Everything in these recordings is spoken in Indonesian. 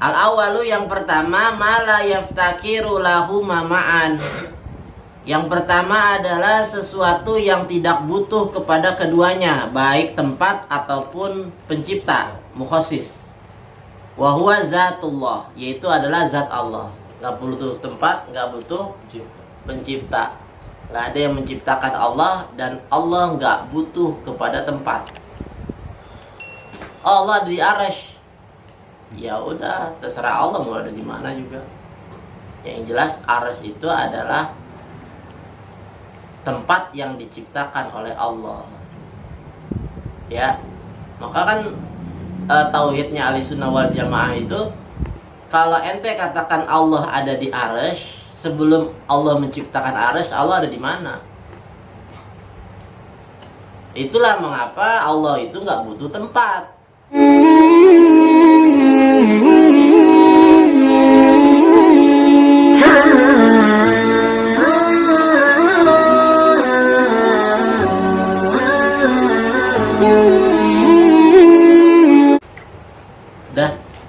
Al-awalu yang pertama mala yaftakiru lahu ma'an. Yang pertama adalah sesuatu yang tidak butuh kepada keduanya, baik tempat ataupun pencipta, mukhasis. Wa huwa zatullah, yaitu adalah zat Allah. Enggak butuh tempat, enggak butuh pencipta. Enggak ada yang menciptakan Allah dan Allah enggak butuh kepada tempat. Allah di Arsy. Ya udah, terserah Allah mau ada di mana juga. Yang jelas Arsy itu adalah tempat yang diciptakan oleh Allah. Ya, maka kan tauhidnya Ahlussunnah wal Jamaah itu, kalau ente katakan Allah ada di Arsy, sebelum Allah menciptakan Arsy, Allah ada di mana? Itulah mengapa Allah itu nggak butuh tempat.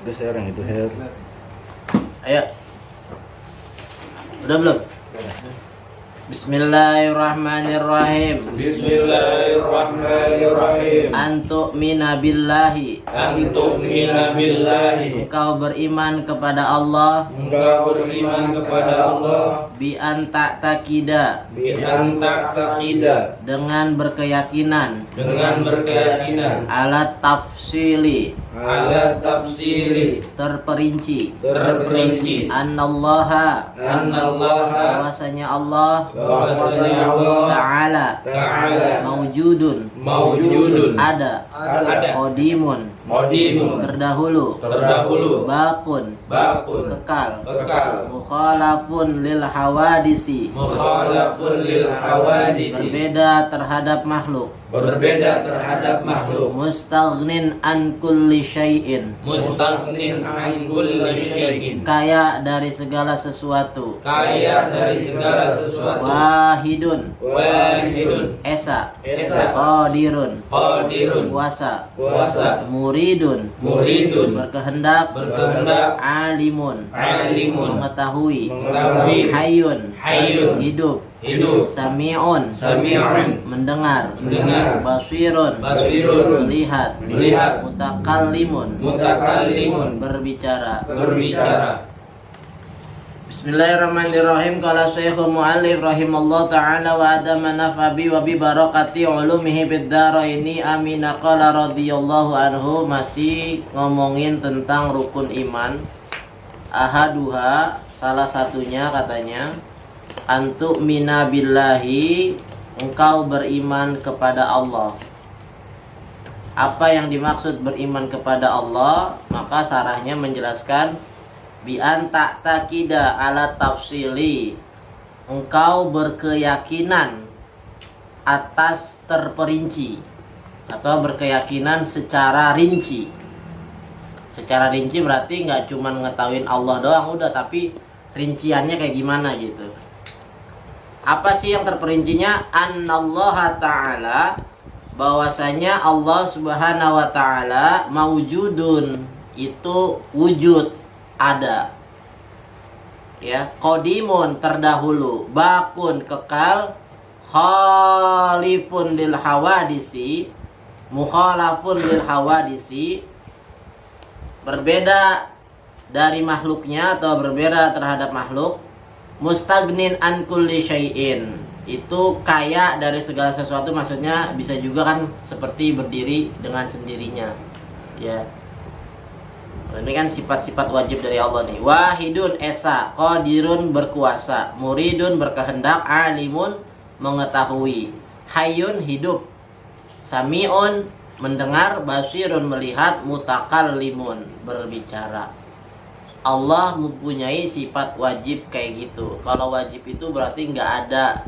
Udah sekarang itu Her. Ayo. Udah belum? Bismillahirrahmanirrahim. Bismillahirrahmanirrahim. Antu'mina billahi. Antu'mina billahi. Engkau beriman kepada Allah. Engkau beriman kepada Allah. Bi an ta'taqida. Bi an ta'taqida. Dengan berkeyakinan. Dengan berkeyakinan. Alat tafsili. Ala tafsiri. Terperinci. Terperinci. Annallaha. Annallaha. Bahwasanya Allah. Bahwasanya Allah. Ta'ala. Ta'ala. Mawjudun. Mawjudun. Ada. Ada. Qadimun. Qadimun. Terdahulu. Terdahulu. Baqun. Baqun. Kekal. Kekal. Mukhalafun lil hawadisi. Mukhalafun lil hawadisi. Berbeda terhadap makhluk. Berbeda terhadap makhluk. Mustaghnin an kulli syai'in. Mustaghnin an kulli syai'in. Kaya dari segala sesuatu. Kaya dari segala sesuatu. Wahidun. Wahidun. Esa. Esa. Qadirun. Qadirun. Kuasa. Kuasa. Muridun. Muridun. Berkehendak. Berkehendak. Alimun. Alimun. Mengetahui. Mengetahui. Hayyun. Hayyun. Hidup. Hidup. Sami'un. Sami'un. Mendengar. Mendengar. Basirun. Basirun. Melihat. Melihat. Mutakallimun. Mutakallimun. Berbicara. Berbicara. Bismillahirrahmanirrahim. Qala Syekhul Mu'allif rahimallahu ta'ala wa adama nafabi wa bi barakati ulumihi bid daraini amin. Qala radhiyallahu anhu. Masih ngomongin tentang rukun iman. Ahaduha, salah satunya katanya, antu'mina billahi, engkau beriman kepada Allah. Apa yang dimaksud beriman kepada Allah? Maka sarahnya menjelaskan bi an ta'taqida ala tafsili, engkau berkeyakinan atas terperinci atau berkeyakinan secara rinci. Secara rinci berarti nggak cuma ngetahuin Allah doang udah, tapi rinciannya kayak gimana gitu. Apa sih yang terperincinya? Annallaha ta'ala, bahwasanya Allah subhanahu wa ta'ala mawjudun, itu wujud, ada. Ya, qadimun terdahulu, baqun kekal, khalifun lil hawadisi, mukhalafun lil hawadisi, berbeda dari makhluknya atau berbeda terhadap makhluk. Mustaghnin an kulli syai'in, itu kaya dari segala sesuatu, maksudnya bisa juga kan seperti berdiri dengan sendirinya. Ya. Ini kan sifat-sifat wajib dari Allah nih. Wahidun esa, qadirun berkuasa, muridun berkehendak, alimun mengetahui, hayyun hidup, sami'un mendengar, basirun melihat, mutakallimun berbicara. Allah mempunyai sifat wajib kayak gitu. Kalau wajib itu berarti nggak ada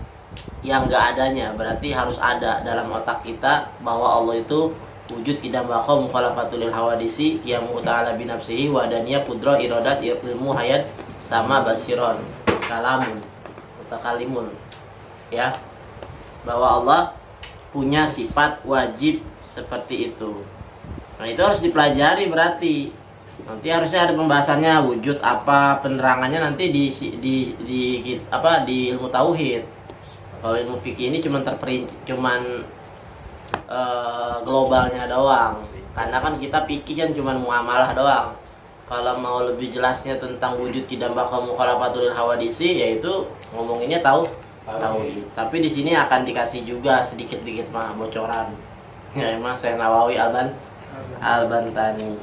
yang nggak adanya, berarti harus ada dalam otak kita bahwa Allah itu wujud, idam baqa, mukhalafatul lil hawadisi, qiyamu ta'ala bi nafsihi, wadaniyah, qudra, iradat, ilmu, hayat, sama basiron, kalamun, mutakalimun. Ya, bahwa Allah punya sifat wajib seperti itu. Nah, itu harus dipelajari berarti. Nanti harusnya ada pembahasannya wujud apa, penerangannya nanti di ilmu tauhid. Kalau ilmu fikih ini cuman terperinci, globalnya doang. Karena kan kita fikih kan cuman muamalah doang. Kalau mau lebih jelasnya tentang wujud kidam baka mukhalafatul hawadisi, yaitu ngomonginnya tauhid. Tapi di sini akan dikasih juga sedikit-sedikit mah bocoran. Ya emang saya Nawawi Al-Bantani.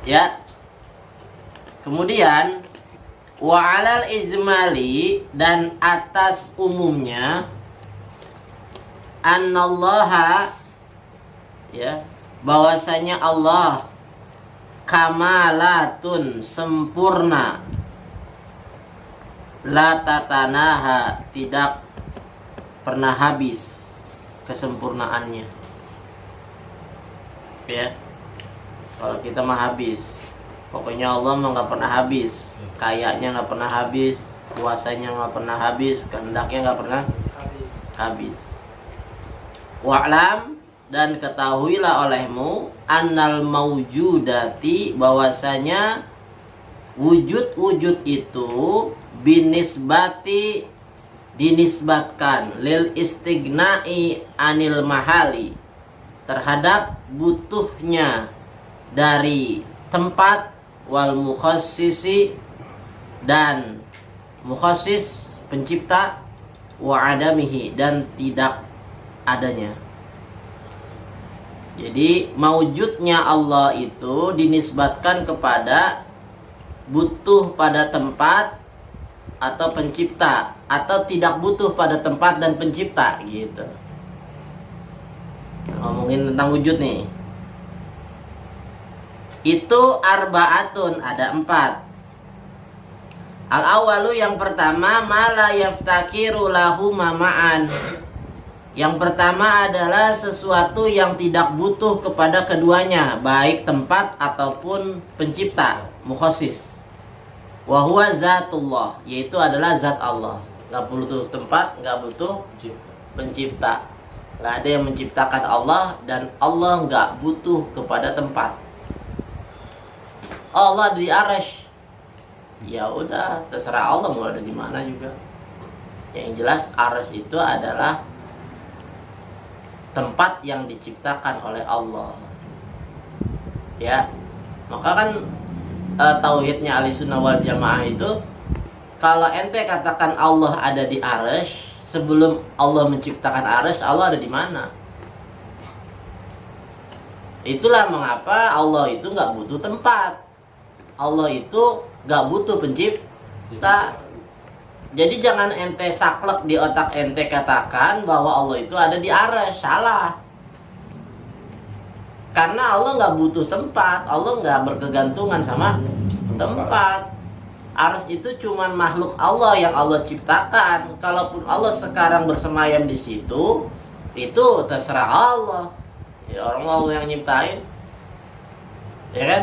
Ya. Kemudian wa 'alal izmali, dan atas umumnya, annallaha, ya, bahwasanya Allah kamalatun, sempurna, la tatanaha, tidak pernah habis kesempurnaannya. Ya, kalau kita mah habis, pokoknya Allah mah nggak pernah habis, kayanya nggak pernah habis, kuasanya nggak pernah habis, kehendaknya nggak pernah habis. Wa'lam, dan ketahuilah olehmu, annal maujudati, bahwasanya wujud-wujud itu binisbati, dinisbatkan, lil istigna'i anil mahali, terhadap butuhnya dari tempat, wal mukhassisi, dan mukhassis pencipta, wa adamihi, dan tidak adanya. Jadi maujudnya Allah itu dinisbatkan kepada butuh pada tempat atau pencipta, atau tidak butuh pada tempat dan pencipta, gitu. Ngomongin tentang wujud nih. Itu arbaatun, ada 4. Al-awalu, yang pertama, ma la yaftakiru lahu mama'an. Yang pertama adalah sesuatu yang tidak butuh kepada keduanya, baik tempat ataupun pencipta, mukhassis. Wa huwa zatullah, yaitu adalah zat Allah. Gak butuh tempat, gak butuh pencipta. Gak ada yang menciptakan Allah, dan Allah gak butuh kepada tempat. Allah di Arsy, ya udah terserah Allah mau ada di mana juga. Yang jelas Arsy itu adalah tempat yang diciptakan oleh Allah. Ya, maka kan tauhidnya Ahlussunnah wal Jamaah itu, kalau ente katakan Allah ada di Arsy, sebelum Allah menciptakan Arsy, Allah ada di mana? Itulah mengapa Allah itu nggak butuh tempat. Allah itu nggak butuh pencipta. Jadi jangan ente saklek di otak ente katakan bahwa Allah itu ada di Arsy, salah. Karena Allah nggak butuh tempat, Allah nggak berkegantungan sama tempat. Arsy itu cuman makhluk Allah yang Allah ciptakan. Kalaupun Allah sekarang bersemayam di situ, itu terserah Allah. Ya, orang Allah yang nyiptain, ya kan?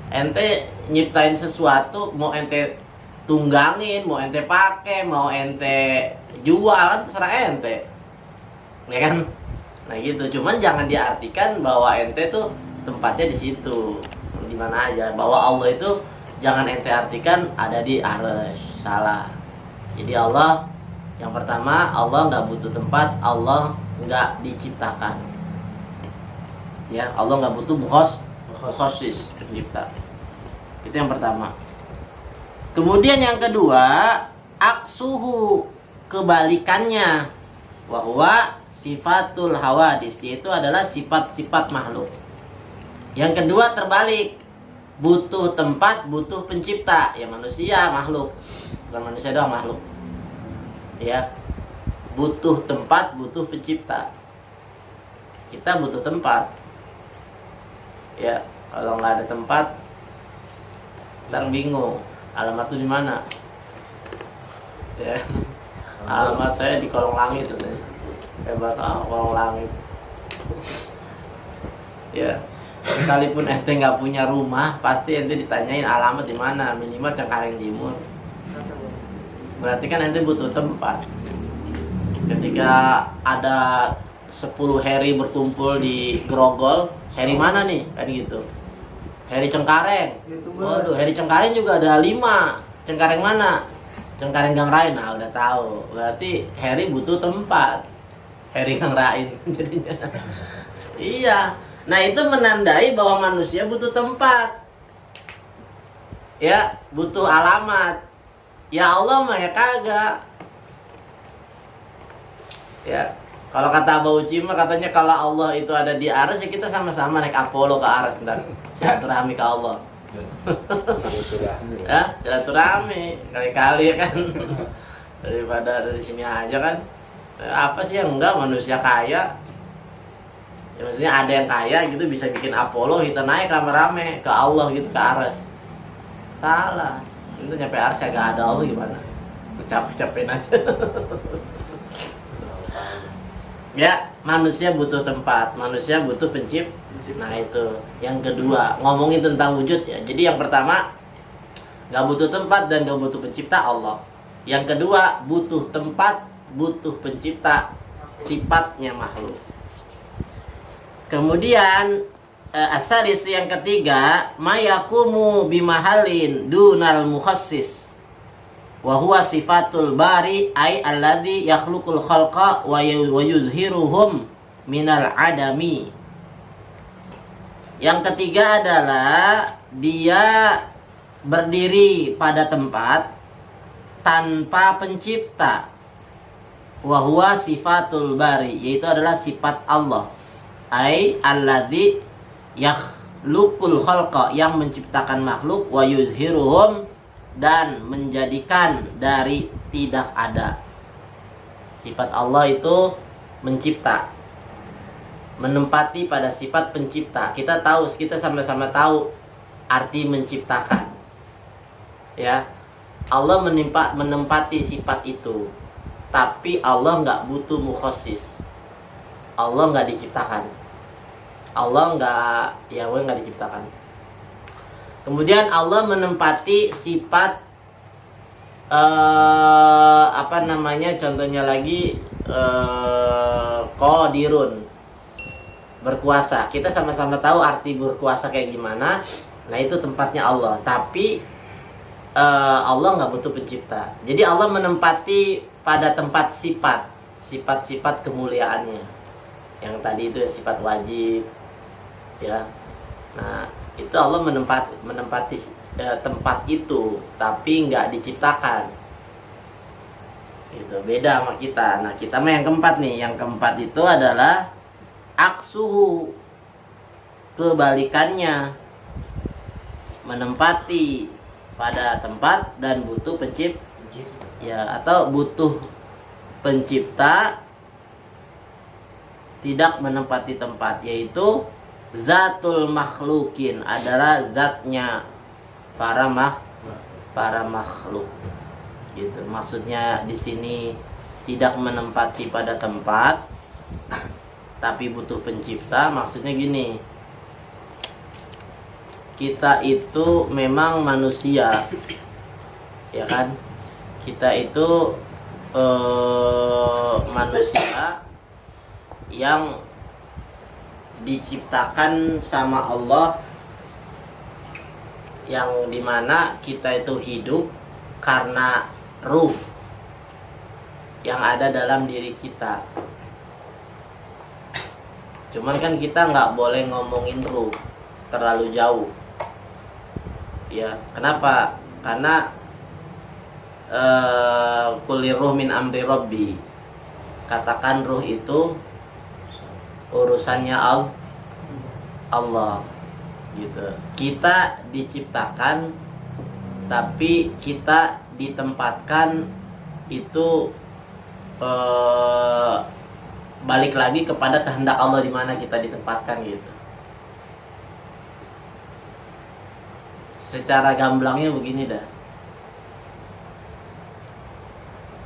Ente nyiptain sesuatu, mau ente tunggangin, mau ente pakai, mau ente jual, kan terserah ente, ya kan? Nah gitu. Cuman jangan diartikan bahwa ente tuh tempatnya di situ, di mana aja. Bahwa Allah itu jangan ente artikan ada di Arsy, salah. Jadi Allah, yang pertama, Allah nggak butuh tempat, Allah nggak diciptakan. Ya, Allah nggak butuh mukhassis, pencipta. Itu yang pertama. Kemudian yang kedua, aksuhu, kebalikannya, wahwa sifatul hawadis, yaitu adalah sifat-sifat makhluk. Yang kedua terbalik, butuh tempat, butuh pencipta. Ya manusia makhluk, bukan manusia doang, makhluk. Ya, butuh tempat, butuh pencipta. Kita butuh tempat. Ya, kalau nggak ada tempat, ntar bingung. Alamat itu di mana? Ya, alamat saya di kolong langit. Hebat, kolong langit. Ya, sekalipun ente nggak punya rumah, pasti ente ditanyain alamat di mana, minimal Cengkareng Timur. Berarti kan ente butuh tempat. Ketika ada 10 heri berkumpul di Grogol, Heri mana nih? Kan gitu. Heri Cengkareng. Waduh, Heri Cengkareng juga ada 5. Cengkareng mana? Cengkareng Gang Rain. Nah, udah tahu. Berarti Heri butuh tempat. Heri Gang Rain jadinya. Iya. Nah, itu menandai bahwa manusia butuh tempat. Ya, butuh alamat. Ya Allah mah ya kagak. Ya, kalau kata Abah Uci mah katanya kalau Allah itu ada di aras ya kita sama-sama naik Apollo ke aras ntar silaturahmi ke Allah. Ya, silaturahmi kali-kali ya kan. Daripada dari sini aja kan. Apa sih yang enggak manusia kaya? Ya, maksudnya ada yang kaya gitu bisa bikin Apollo kita naik rame-rame ke Allah gitu ke aras. Salah. Itu nyampe aras kagak ada Allah gimana? Capek-capekin aja. Ya, manusia butuh tempat, manusia butuh pencipta. Nah itu, yang kedua ngomongin tentang wujud ya. Jadi yang pertama nggak butuh tempat dan nggak butuh pencipta Allah. Yang kedua butuh tempat, butuh pencipta, sifatnya makhluk. Kemudian asalis yang ketiga, mayakumu bimahalin dunal mukhassis. Wa huwa sifatul bari ay alladhi yakhluqul khalqa wa yuzhiruhum minal adami. Yang ketiga adalah dia berdiri pada tempat tanpa pencipta. Wa huwa sifatul bari, yaitu adalah sifat Allah. Ay alladhi yakhluqul khalqa, yang menciptakan makhluk, wa yuzhiruhum, dan menjadikan dari tidak ada. Sifat Allah itu mencipta, menempati pada sifat pencipta. Kita tahu, kita sama-sama tahu arti menciptakan. Ya, Allah menempati sifat itu. Tapi Allah nggak butuh mukhasis. Allah nggak diciptakan. Allah nggak diciptakan. Kemudian Allah menempati sifat contohnya lagi qadirun, berkuasa. Kita sama-sama tahu arti berkuasa kayak gimana. Nah itu tempatnya Allah. Tapi Allah nggak butuh pencipta. Jadi Allah menempati pada tempat sifat-sifat kemuliaannya. Yang tadi itu ya sifat wajib, ya. Nah itu Allah menempati tempat itu, tapi nggak diciptakan. Itu beda sama kita. Nah kita mah yang keempat nih. Yang keempat itu adalah aksuhu, kebalikannya, menempati pada tempat dan butuh pencipta. Ya, atau butuh pencipta, tidak menempati tempat, yaitu zatul makhlukin, adalah zatnya para makhluk. Gitu. Maksudnya di sini tidak menempati pada tempat tapi butuh pencipta. Maksudnya gini, kita itu memang manusia, ya kan? Kita itu manusia yang diciptakan sama Allah, yang dimana kita itu hidup karena ruh yang ada dalam diri kita. Cuman kan kita nggak boleh ngomongin ruh terlalu jauh, ya. Kenapa? Karena kulli ruh min amri rabbi, katakan ruh itu urusannya Allah, gitu. Kita diciptakan, tapi kita ditempatkan itu balik lagi kepada kehendak Allah di mana kita ditempatkan, gitu. Secara gamblangnya begini dah.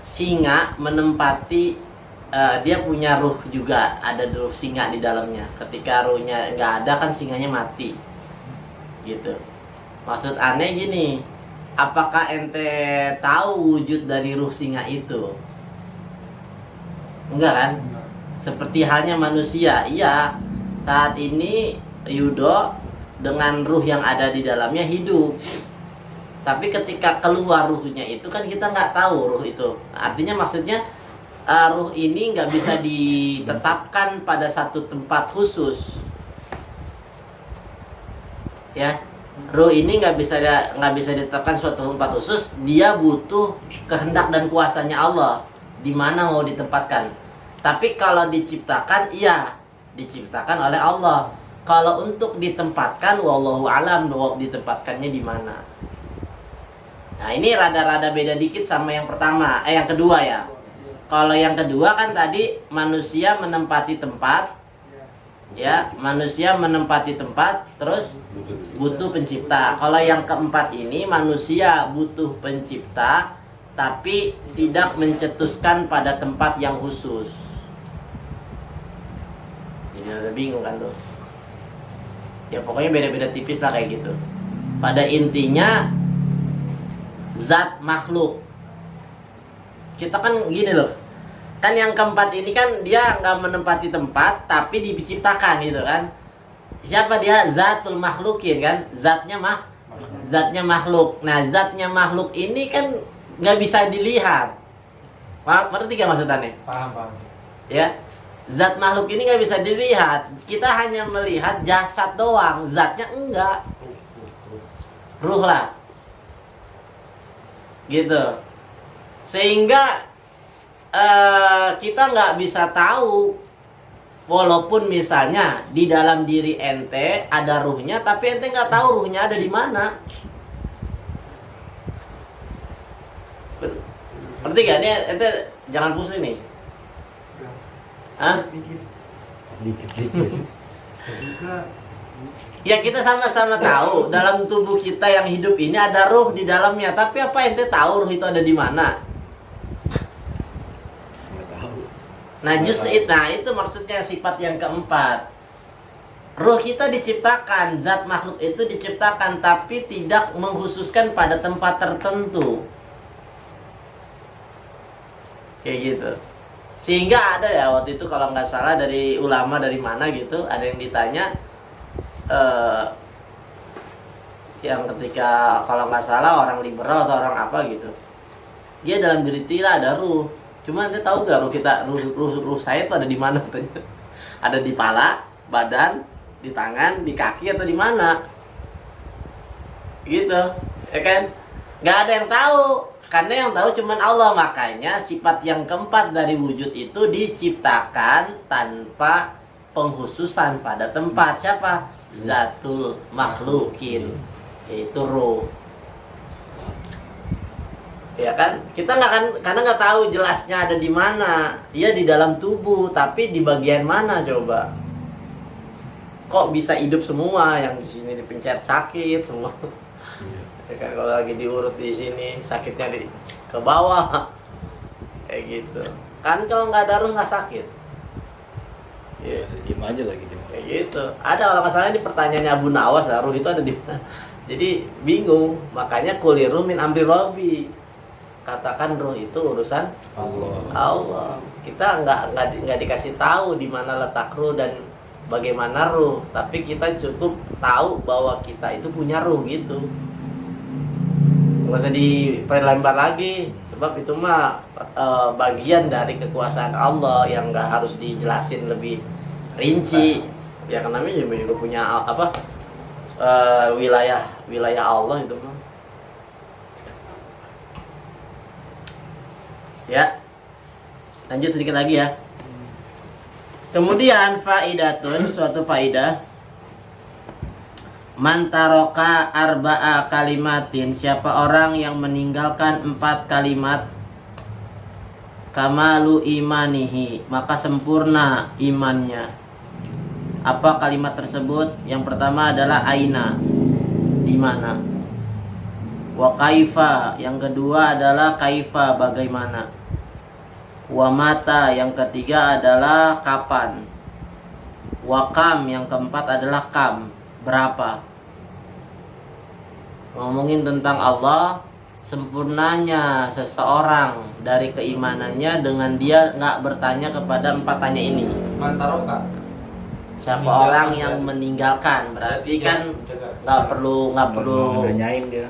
Singa menempati, dia punya ruh juga, ada ruh singa di dalamnya. Ketika ruhnya nggak ada kan singanya mati, gitu. Maksud aneh gini, apakah ente tahu wujud dari ruh singa itu? Enggak kan? Seperti halnya manusia. Iya, saat ini yudo dengan ruh yang ada di dalamnya hidup. Tapi ketika keluar ruhnya itu kan kita nggak tahu ruh itu. Artinya maksudnya ruh ini nggak bisa ditetapkan pada satu tempat khusus. Ya, ruh ini nggak bisa ditetapkan suatu tempat khusus. Dia butuh kehendak dan kuasanya Allah di mana mau ditempatkan. Tapi kalau diciptakan, iya diciptakan oleh Allah. Kalau untuk ditempatkan, wallahu alam ditempatkannya di mana. Nah ini rada-rada beda dikit sama yang pertama, yang kedua ya. Kalau yang kedua kan tadi manusia menempati tempat, ya manusia menempati tempat, terus butuh pencipta. Kalau yang keempat ini manusia butuh pencipta, tapi tidak mencetuskan pada tempat yang khusus. Jadi udah bingung kan tuh. Ya pokoknya beda-beda tipis lah kayak gitu. Pada intinya zat makhluk. Kita kan gini loh. Kan yang keempat ini kan dia nggak menempati tempat tapi diciptakan gitu kan. Siapa dia? Zatul makhlukin kan. Zatnya makhluk. Nah zatnya makhluk ini kan nggak bisa dilihat. Ngerti gak maksudnya? Paham. Ya, zat makhluk ini nggak bisa dilihat. Kita hanya melihat jasad doang, zatnya enggak. Ruh lah, gitu. Sehingga kita nggak bisa tahu, walaupun misalnya di dalam diri ente ada ruhnya, tapi ente nggak tahu ruhnya ada di mana. Ngerti gak? Ini ente jangan pusing nih. Hah? Dikit. Ya kita sama-sama tahu dalam tubuh kita yang hidup ini ada ruh di dalamnya, tapi apa ente tahu ruh itu ada di mana? Nggak tahu. Nah justru itu maksudnya sifat yang keempat. Ruh kita diciptakan, zat makhluk itu diciptakan, tapi tidak mengkhususkan pada tempat tertentu. Kayak gitu. Sehingga ada ya waktu itu kalau nggak salah dari ulama dari mana gitu, ada yang ditanya yang ketika kalau nggak salah orang liberal atau orang apa gitu, dia dalam diri kita ada ruh. Cuma ente tahu gak ruh saya itu ada di mana katanya? Ada di pala, badan, di tangan, di kaki atau di mana? Gitu, ya kan? Nggak ada yang tahu, karena yang tahu cuman Allah. Makanya sifat yang keempat dari wujud itu diciptakan tanpa penghususan pada tempat. Siapa? Zatul makhlukin, yaitu ruh. Ya kan? Kita nggak kan, karena nggak tahu jelasnya ada di mana. Dia di dalam tubuh, tapi di bagian mana coba? Kok bisa hidup semua? Yang di sini dipencet sakit semua. Ya kan, kalau lagi diurut di sini sakitnya ke bawah kayak gitu kan. Kalau nggak ada ruh nggak sakit ya. Diem aja lagi dia. Kayak gitu. Ada kalau masalahnya di pertanyaannya Abu Nawas, ruh itu ada di mana, jadi bingung. Makanya kuliru min amri Rabbi, katakan ruh itu urusan Allah. Kita nggak dikasih tahu di mana letak ruh dan bagaimana ruh, tapi kita cukup tahu bahwa kita itu punya ruh gitu. Nggak usah diperlebar lagi, sebab itu mah bagian dari kekuasaan Allah yang nggak harus dijelasin lebih rinci. Ya kan namanya juga punya apa wilayah Allah itu mah. Ya, lanjut sedikit lagi ya. Kemudian faidatun, suatu faidah. Mantaroka arba'a kalimatin, siapa orang yang meninggalkan 4 kalimat, kamalu imanihi, maka sempurna imannya. Apa kalimat tersebut? Yang pertama adalah aina, di mana. Wa kaifa, yang kedua adalah kaifa, bagaimana. Wa mata, yang ketiga adalah kapan. Wa kam, yang keempat adalah kam, berapa. Ngomongin tentang Allah, sempurnanya seseorang dari keimanannya dengan dia nggak bertanya kepada 4 tanya ini. Mantaroka. Siapa orang yang meninggalkan, berarti kan nggak perlu nanyain dia.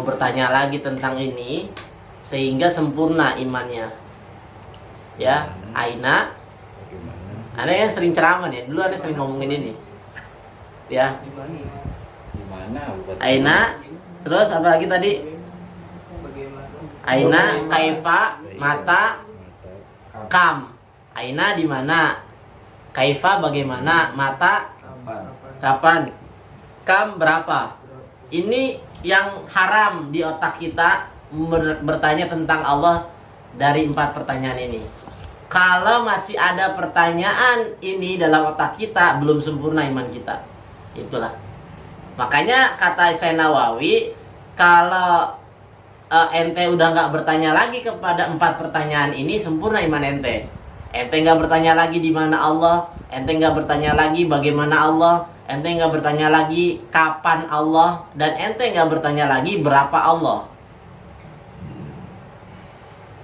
bertanya lagi tentang ini, sehingga sempurna imannya. Ya, aina. Bagaimana? Anda yang sering ceramah nih, dulu Anda sering ngomongin ini. Ya, Gimana? aina. Terus apa lagi tadi? Aina, kaifa, mata, kam. Aina di mana? Kaifa bagaimana? Mata kapan? Kam berapa? Ini yang haram di otak kita bertanya tentang Allah dari 4 pertanyaan ini. Kalau masih ada pertanyaan ini dalam otak kita, belum sempurna iman kita. Itulah. Makanya kata Syekh Nawawi, kalau ente udah nggak bertanya lagi kepada 4 pertanyaan ini, sempurna iman ente. Ente nggak bertanya lagi di mana Allah, ente nggak bertanya lagi bagaimana Allah, ente nggak bertanya lagi kapan Allah, dan ente nggak bertanya lagi berapa Allah.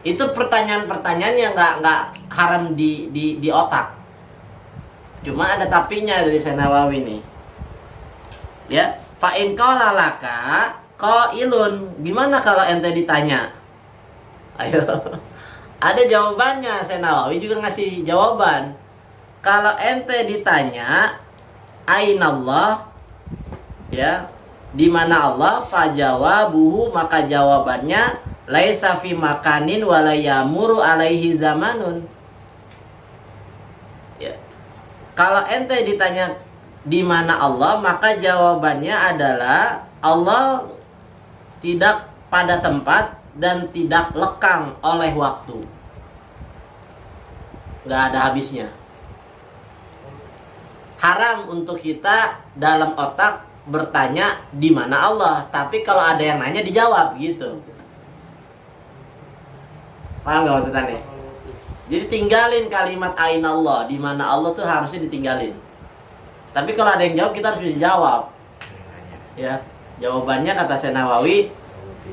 Itu pertanyaan-pertanyaan yang nggak haram di otak. Cuma ada tapinya dari Syekh Nawawi nih. Ya, fa in qala laka qailun, gimana kalau ente ditanya? Ayo. Ada jawabannya, Syekh Nawawi juga ngasih jawaban. Kalau ente ditanya ainallah, ya, di mana Allah, fajawabuhu, maka jawabannya laisa fi makanin wala yamuru alaihi zamanun. Ya. Kalau ente ditanya di mana Allah, maka jawabannya adalah Allah tidak pada tempat dan tidak lekang oleh waktu. Gak ada habisnya. Haram untuk kita dalam otak bertanya di mana Allah, tapi kalau ada yang nanya dijawab gitu. Paham gak maksudnya? Jadi tinggalin kalimat ainallah, di mana Allah tuh harusnya ditinggalin. Tapi kalau ada yang jawab, kita harus bisa jawab. Ya, jawabannya kata Syekh Nawawi,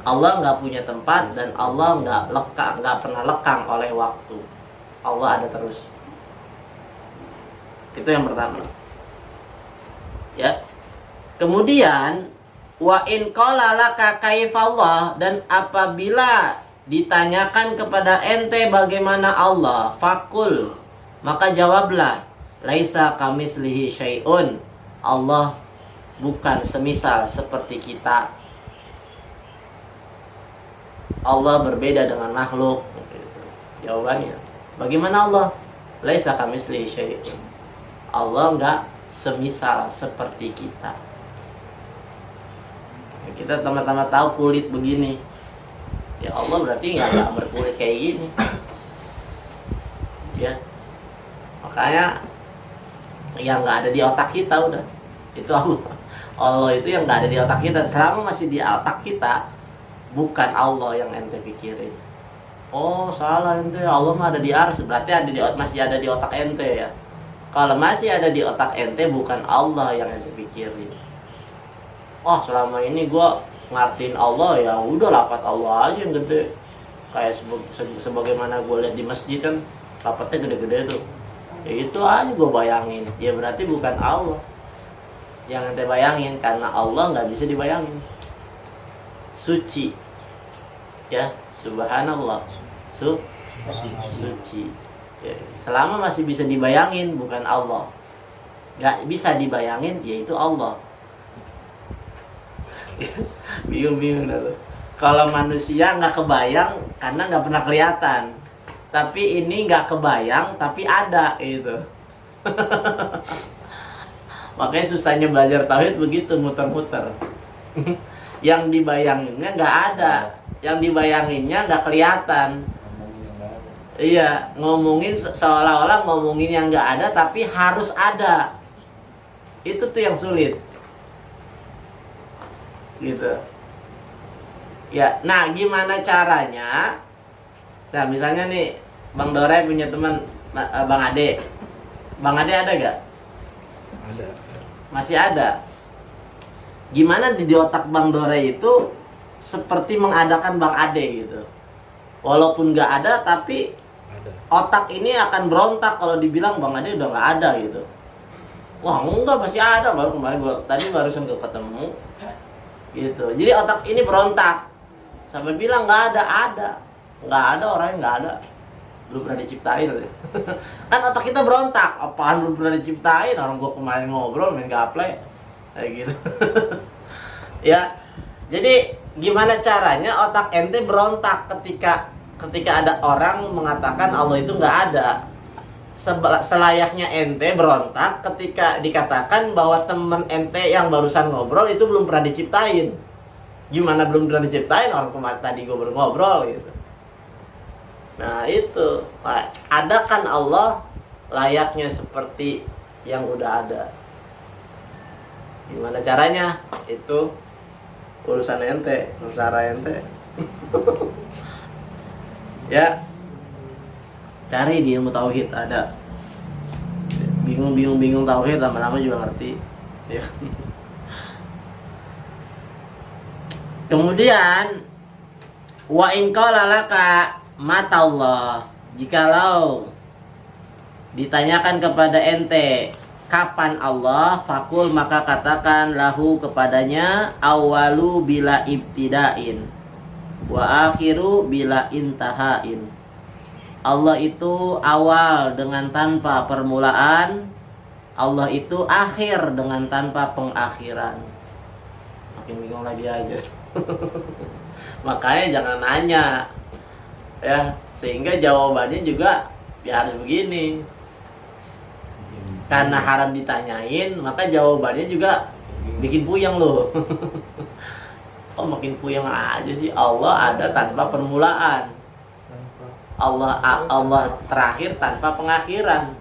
Allah nggak punya tempat dan Allah nggak pernah lekang oleh waktu. Allah ada terus. Itu yang pertama. Ya. Kemudian wa in qala laka kaifallah, dan apabila ditanyakan kepada ente bagaimana Allah, fakul, maka jawablah laisa kamislihi syai'un. Allah bukan semisal seperti kita. Allah berbeda dengan makhluk. Jawabannya, bagaimana Allah? Laisa kamitslihi syai'un. Allah enggak semisal seperti kita. Kita sama-sama tahu kulit begini. Ya Allah berarti enggak berkulit kayak gini. Ya. Makanya yang enggak ada di otak kita udah. Itu Allah. Allah itu yang enggak ada di otak kita. Selama masih di otak kita, bukan Allah yang ente pikirin. Oh salah ente, Allah mah ada di ars, berarti masih ada di otak ente ya. Kalau masih ada di otak ente, bukan Allah yang ente pikirin. Oh selama ini gue ngartiin Allah, ya udah lafaz Allah aja yang gede. Kayak sebagaimana gue lihat di masjid kan, lafaznya gede-gede tuh. Ya itu aja gue bayangin. Ya berarti bukan Allah yang ente bayangin, karena Allah nggak bisa dibayangin. Suci. Ya, subhanallah, suci. Ya, selama masih bisa dibayangin, bukan Allah. Nggak bisa dibayangin, yaitu Allah. Bingung-bingung dah. Kalau manusia nggak kebayang karena nggak pernah kelihatan, tapi ini nggak kebayang tapi ada itu. Makanya susahnya belajar tauhid begitu, muter-muter. Yang dibayanginnya nggak ada, yang dibayanginnya nggak kelihatan. Iya, ngomongin seolah-olah ngomongin yang nggak ada tapi harus ada. Itu tuh yang sulit. Gitu. Ya, nah gimana caranya? Nah misalnya nih, Bang Dore punya teman Bang Ade. Bang Ade ada gak? Ada. Masih ada. Gimana di otak Bang Dore itu seperti mengadakan Bang Ade gitu. Walaupun gak ada, tapi Ada. otak ini akan berontak kalau dibilang Bang Ade udah gak ada gitu. Wah enggak, masih ada, baru kemarin gua tadi barusan gua ketemu gitu. Jadi otak ini berontak sampai bilang nggak ada orang yang nggak ada, belum pernah diciptain. Kan otak kita berontak, apaan belum pernah diciptain, orang gua kemarin ngobrol main gaple kayak gitu. Ya, jadi gimana caranya otak ente berontak ketika ada orang mengatakan Allah itu nggak ada? Selayaknya ente berontak ketika dikatakan bahwa teman ente yang barusan ngobrol itu belum pernah diciptain. Gimana belum pernah diciptain, orang kemarin tadi gue baru ngobrol gitu. Nah itu, adakan Allah layaknya seperti yang udah ada. Gimana caranya? Itu urusan ente, usaha ente. Ya, cari di ilmu tauhid ada. Bingung tauhid, lama-lama juga ngerti. Ya. Kemudian wa in qala laka mata Allah, jikalau ditanyakan kepada ente kapan Allah, fakul maka katakan lahu kepadanya awalu bila ibtidain wa akhiru bila intahain. Allah itu awal dengan tanpa permulaan, Allah itu akhir dengan tanpa pengakhiran. Makin bingung lagi aja. Makanya jangan nanya, ya, sehingga jawabannya juga ya harus begini. Karena haram ditanyain, maka jawabannya juga bikin puyeng loh. Oh makin puyeng aja sih. Allah ada tanpa permulaan, Allah terakhir tanpa pengakhiran.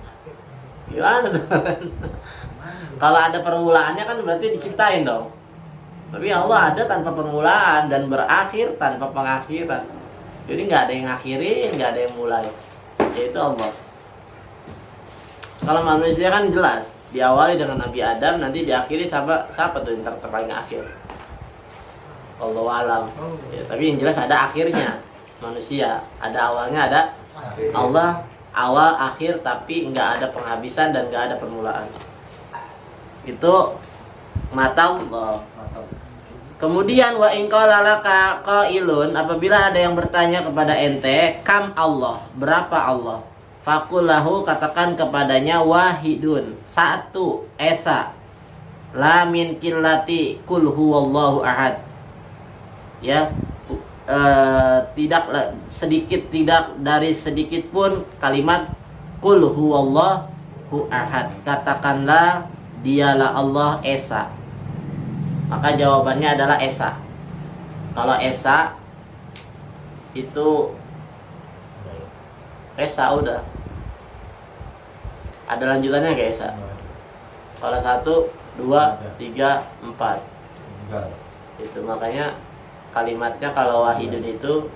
Gimana tuh? Kalau ada permulaannya kan berarti diciptain dong. Tapi Allah ada tanpa permulaan dan berakhir tanpa pengakhiran. Jadi nggak ada yang ngakhirin, nggak ada yang mulai. Yaitu Allah. Kalau manusia kan jelas, diawali dengan Nabi Adam, nanti diakhiri siapa tuh yang terpaling akhir? Allahu alam. Ya, tapi yang jelas ada akhirnya. Manusia ada awalnya, ada Allah awal akhir, tapi nggak ada penghabisan dan nggak ada permulaan. Itu mata Allah. Kemudian wa in qala laka qailun, apabila ada yang bertanya kepada ente kam Allah, berapa Allah, faqul lahu, katakan kepadanya wahidun, satu, esa, la min qillati kul huwallahu ahad. Ya, tidak sedikit, tidak dari sedikit pun kalimat kul huwallahu ahad, katakanlah dialah Allah esa. Maka jawabannya adalah esa. Kalau esa itu esa udah ada lanjutannya kayak esa. Kalau 1, 2, 3, 4 itu makanya kalimatnya kalau wahidun itu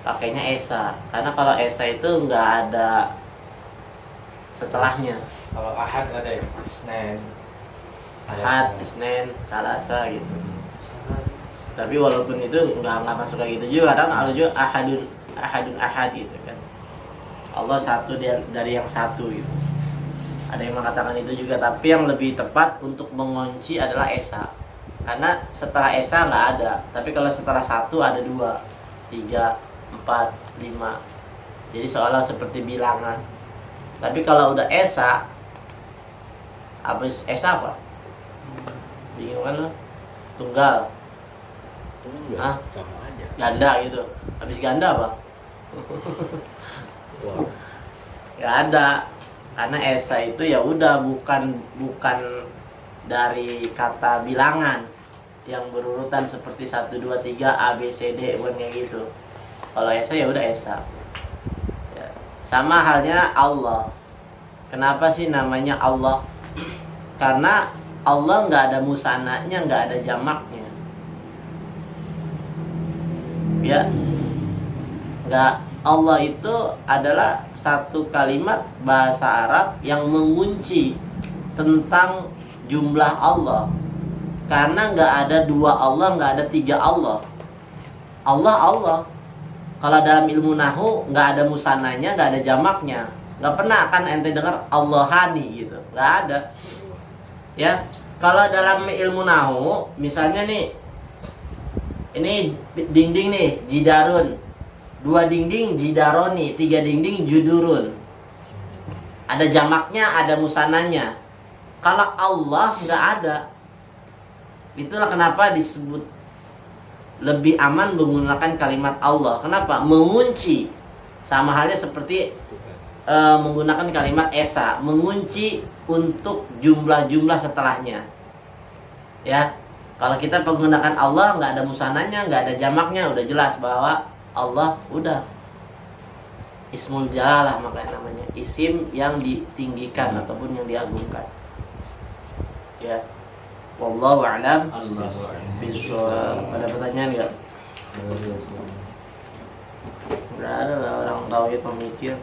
pakainya esa, karena kalau esa itu nggak ada setelahnya. Kalau ahad ada ya, Isnen, Ahad, Isnen, Salasa gitu. Tapi walaupun itu nggak masuk kayak gitu juga, kadang ada juga ahadun ahad gitu kan. Allah satu dari yang satu gitu. Ada yang mengatakan itu juga, tapi yang lebih tepat untuk mengunci adalah esa. Karena setelah esa nggak ada, tapi kalau setelah satu ada 2, 3, 4, 5. Jadi seolah seperti bilangan. Tapi kalau udah esa, habis esa apa? Bingung kan lo? Tunggal. Hah? Sama aja. Ganda gitu. Habis ganda apa? Wow. Gak ada. Karena esa itu ya udah bukan dari kata bilangan yang berurutan seperti 1, 2, 3 A B C D bukan kayak gitu. Kalau esa ya udah esa. Ya. Sama halnya Allah. Kenapa sih namanya Allah? Karena Allah nggak ada musananya, nggak ada jamaknya. Ya, nggak. Allah itu adalah satu kalimat bahasa Arab yang mengunci tentang jumlah Allah. Karena nggak ada 2 Allah, nggak ada 3 Allah. Allah. Kalau dalam ilmu nahu nggak ada musananya, nggak ada jamaknya. Nggak pernah kan ente dengar Allahani gitu, nggak ada. Ya, kalau dalam ilmu nahu, misalnya nih, ini dinding nih, jidarun. 2 dinding, jidaroni. 3 dinding, judurun. Ada jamaknya, ada musananya. Kalau Allah nggak ada. Itulah kenapa disebut lebih aman menggunakan kalimat Allah. Kenapa? Mengunci. Sama halnya seperti menggunakan kalimat esa, mengunci untuk jumlah-jumlah setelahnya. Ya, kalau kita menggunakan Allah nggak ada musananya, nggak ada jamaknya, udah jelas bahwa Allah udah ismul jalalah, makanya namanya isim yang ditinggikan ataupun yang diagungkan. Ya, wallahu a'lam. Bishawab. Ada pertanyaan nggak? Nggak ada lah, orang tauhid pemikir.